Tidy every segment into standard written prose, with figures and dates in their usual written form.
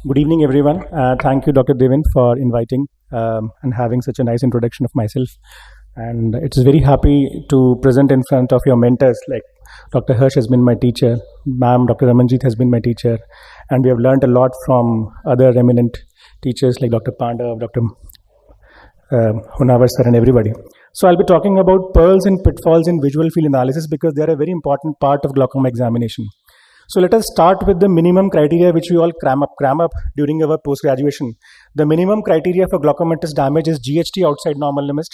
Good evening, everyone. Thank you, Dr. Devin, for inviting and having such a nice introduction of myself. And it's very happy to present in front of your mentors. Like Dr. Hirsch has been my teacher, ma'am, Dr. Ramanjit has been my teacher, and we have learned a lot from other eminent teachers like Dr. Pandav, Dr. Honavar sir, and everybody. So I'll be talking about pearls and pitfalls in visual field analysis because they are a very important part of glaucoma examination. So let us start with the minimum criteria which we all cram up during our post-graduation. The minimum criteria for glaucomatous damage is GHT outside normal limits.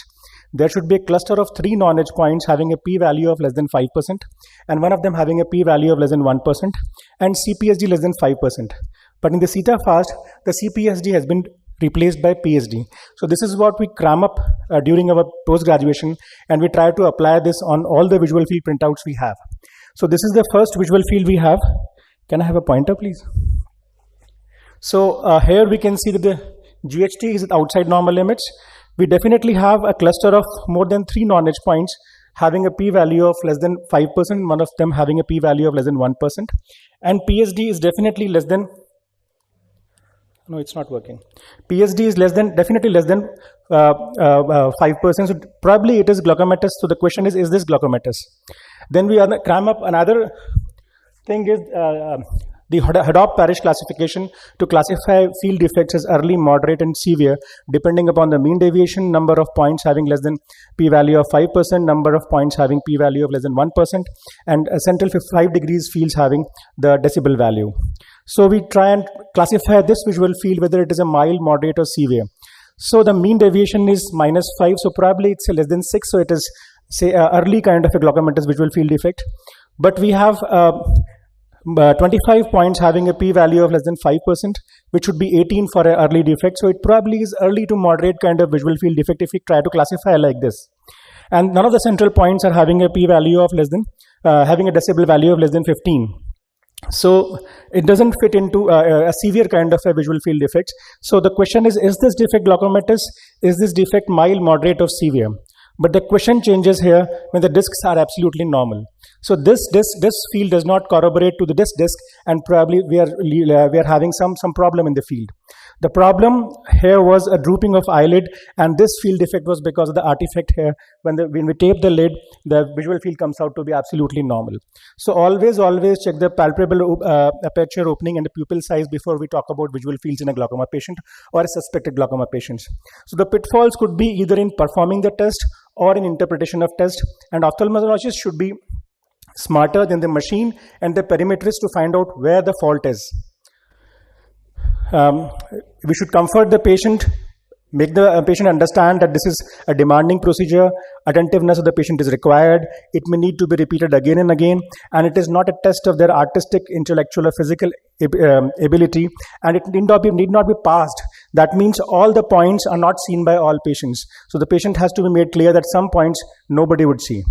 There should be a cluster of 3 non-edge points having a p-value of less than 5% and one of them having a p-value of less than 1% and CPSD less than 5%. But in the CETA fast, the CPSD has been replaced by PSD. So this is what we cram up during our post-graduation, and we try to apply this on all the visual field printouts we have. So this is the first visual field we have. Can I have a pointer, please? So here we can see that the GHT is outside normal limits. We definitely have a cluster of more than 3 non-edge points having a p-value of less than 5%, one of them having a p-value of less than 1%. And PSD is definitely less than, no, it's not working. PSD is definitely less than 5%. So probably it is glaucomatous. So the question is this glaucomatous? Then we cram up another thing is the Hodapp-Parrish classification to classify field defects as early, moderate, and severe, depending upon the mean deviation, number of points having less than p-value of 5%, number of points having p-value of less than 1%, and central 5 degrees fields having the decibel value. So we try and classify this visual field whether it is a mild, moderate, or severe. So the mean deviation is -5, so probably it's less than 6, so it is, say, early kind of a glaucomatous visual field defect. But we have 25 points having a p-value of less than 5%, which would be 18 for an early defect. So it probably is early to moderate kind of visual field defect if we try to classify like this. And none of the central points are having a p-value of less than, having a decibel value of less than 15. So it doesn't fit into a severe kind of a visual field defect. So the question is this defect glaucomatous? Is this defect mild, moderate, or severe? But the question changes here when the discs are absolutely normal. So this field does not corroborate to the disc, and probably we are having some problem in the field. The problem here was a drooping of eyelid, and this field defect was because of the artifact here. When we tape the lid, the visual field comes out to be absolutely normal. So always check the palpable aperture opening and the pupil size before we talk about visual fields in a glaucoma patient or a suspected glaucoma patient. So the pitfalls could be either in performing the test or in interpretation of test, and ophthalmologists should be smarter than the machine and the perimetrist to find out where the fault is. We should comfort the patient, make the patient understand that this is a demanding procedure, attentiveness of the patient is required, it may need to be repeated again and again, and it is not a test of their artistic, intellectual, or physical ability, and it need not be passed. That means all the points are not seen by all patients. So the patient has to be made clear that some points nobody would see.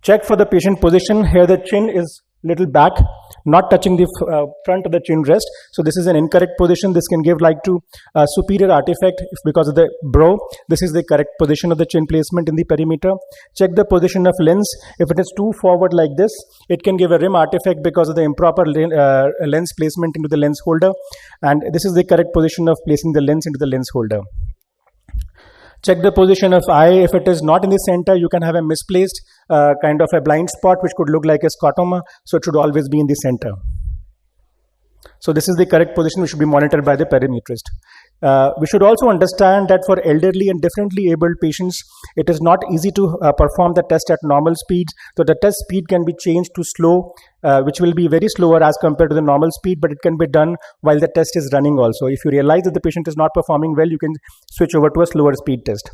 Check for the patient position. Here the chin is little back, not touching the front of the chin rest. So this is an incorrect position. This can give like to a superior artifact because of the brow. This is the correct position of the chin placement in the perimeter. Check the position of lens. If it is too forward like this, it can give a rim artifact because of the improper lens placement into the lens holder. And this is the correct position of placing the lens into the lens holder. Check the position of eye. If it is not in the center, you can have a misplaced kind of a blind spot which could look like a scotoma. So it should always be in the center. So this is the correct position which should be monitored by the perimetrist. We should also understand that for elderly and differently abled patients, it is not easy to perform the test at normal speeds. So the test speed can be changed to slow, which will be very slower as compared to the normal speed, but it can be done while the test is running also. If you realize that the patient is not performing well, you can switch over to a slower speed test.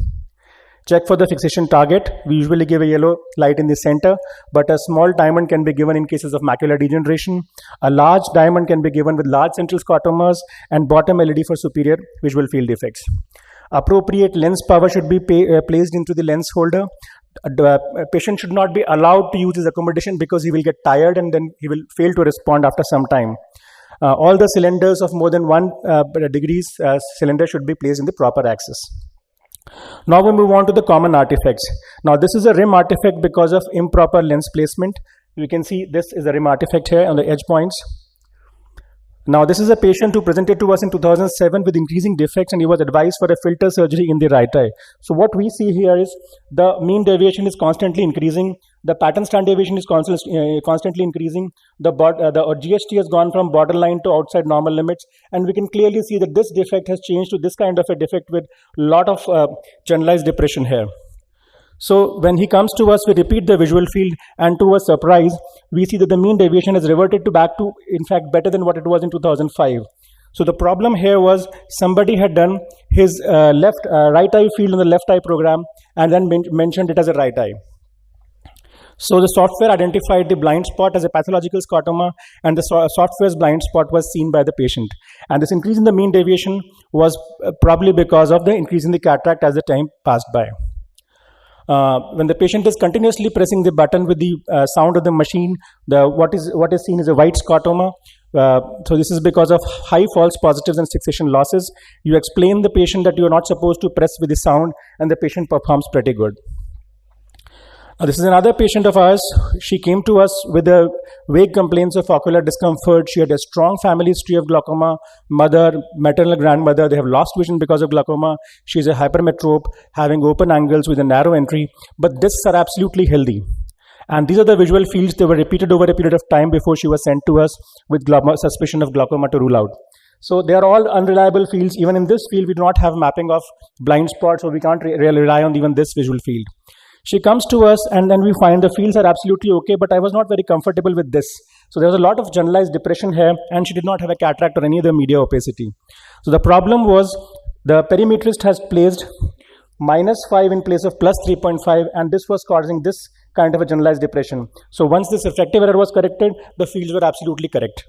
Check for the fixation target. We usually give a yellow light in the center, but a small diamond can be given in cases of macular degeneration. A large diamond can be given with large central scotomas, and bottom LED for superior visual field defects. Appropriate lens power should be placed into the lens holder. The patient should not be allowed to use his accommodation because he will get tired and then he will fail to respond after some time. All the cylinders of more than 1 degrees cylinder should be placed in the proper axis. Now we move on to the common artifacts. Now this is a rim artifact because of improper lens placement. You can see this is a rim artifact here on the edge points. Now, this is a patient who presented to us in 2007 with increasing defects, and he was advised for a filter surgery in the right eye. So what we see here is the mean deviation is constantly increasing. The pattern stand deviation is constantly increasing. The GST has gone from borderline to outside normal limits, and we can clearly see that this defect has changed to this kind of a defect with a lot of generalized depression here. So when he comes to us, we repeat the visual field, and to our surprise, we see that the mean deviation has reverted back to, in fact, better than what it was in 2005. So the problem here was somebody had done his right eye field on the left eye program and then mentioned it as a right eye. So the software identified the blind spot as a pathological scotoma, and the software's blind spot was seen by the patient. And this increase in the mean deviation was probably because of the increase in the cataract as the time passed by. When the patient is continuously pressing the button with the sound of the machine, what is seen is a white scotoma. So this is because of high false positives and fixation losses. You explain the patient that you are not supposed to press with the sound, and the patient performs pretty good. This is another patient of ours. She came to us with vague complaints of ocular discomfort. She had a strong family history of glaucoma. Mother, maternal grandmother, they have lost vision because of glaucoma. She is a hypermetrope, having open angles with a narrow entry. But discs are absolutely healthy. And these are the visual fields. They were repeated over a period of time before she was sent to us with suspicion of glaucoma to rule out. So they are all unreliable fields. Even in this field, we do not have mapping of blind spots, so we can't really rely on even this visual field. She comes to us, and then we find the fields are absolutely okay, but I was not very comfortable with this. So there was a lot of generalized depression here, and she did not have a cataract or any other media opacity. So the problem was the perimetrist has placed -5 in place of +3.5, and this was causing this kind of a generalized depression. So once this refractive error was corrected, the fields were absolutely correct.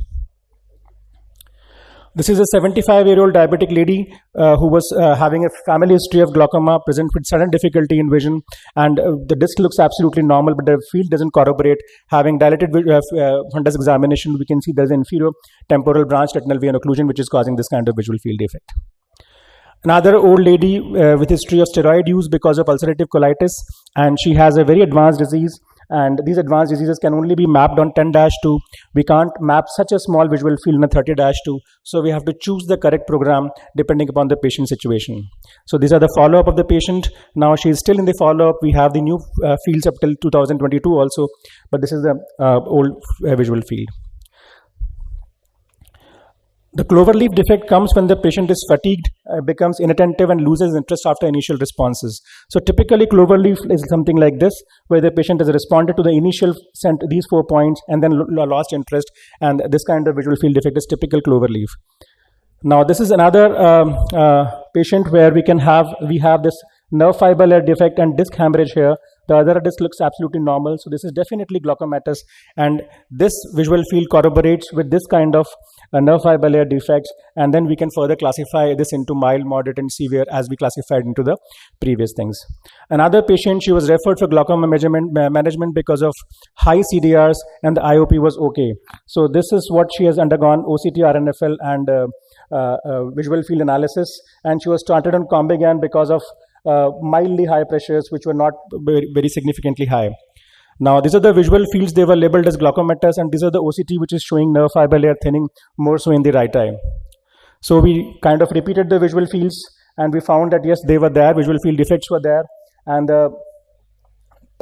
This is a 75-year-old diabetic lady who was having a family history of glaucoma, present with sudden difficulty in vision, and the disc looks absolutely normal, but the field doesn't corroborate. Having dilated fundus examination, we can see there's an inferior temporal branch retinal vein occlusion, which is causing this kind of visual field defect. Another old lady with history of steroid use because of ulcerative colitis, and she has a very advanced disease. And these advanced diseases can only be mapped on 10-2. We can't map such a small visual field in a 30-2. So we have to choose the correct program depending upon the patient situation. So these are the follow-up of the patient. Now she is still in the follow-up. We have the new fields up till 2022 also. But this is the old visual field. The cloverleaf defect comes when the patient is fatigued, becomes inattentive, and loses interest after initial responses. So typically cloverleaf is something like this, where the patient has responded to the initial these 4 points and then lost interest, and this kind of visual field defect is typical cloverleaf. Now this is another patient where we have this nerve fiber layer defect and disc hemorrhage here. The other disc looks absolutely normal. So this is definitely glaucomatous, and this visual field corroborates with this kind of nerve fiber layer defects, and then we can further classify this into mild, moderate, and severe as we classified into the previous things. Another patient, she was referred for glaucoma management because of high CDRs, and the IOP was okay. So this is what she has undergone: OCT, RNFL, and visual field analysis, and she was started on Combigan because of mildly high pressures, which were not very significantly high. Now these are the visual fields. They were labeled as glaucomatous, and these are the OCT, which is showing nerve fiber layer thinning more so in the right eye. So we kind of repeated the visual fields, and we found that yes, they were there, visual field defects were there, and the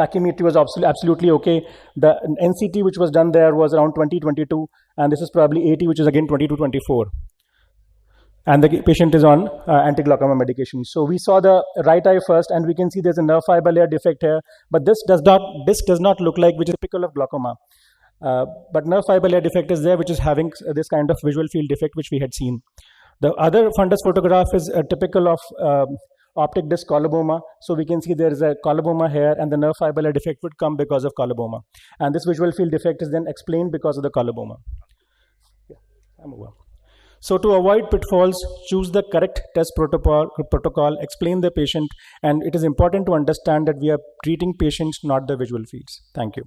pachymetry was absolutely okay. The NCT which was done there was around 20-22, and this is probably 80, which is again 20-24. And the patient is on anti-glaucoma medication. So we saw the right eye first, and we can see there's a nerve fiber layer defect here, but this does not look like, which is typical of glaucoma. But nerve fiber layer defect is there, which is having this kind of visual field defect, which we had seen. The other fundus photograph is typical of optic disc coloboma. So we can see there is a coloboma here, and the nerve fiber layer defect would come because of coloboma. And this visual field defect is then explained because of the coloboma. Yeah, I'm over. So to avoid pitfalls, choose the correct test protocol, explain the patient, and it is important to understand that we are treating patients, not the visual fields. Thank you.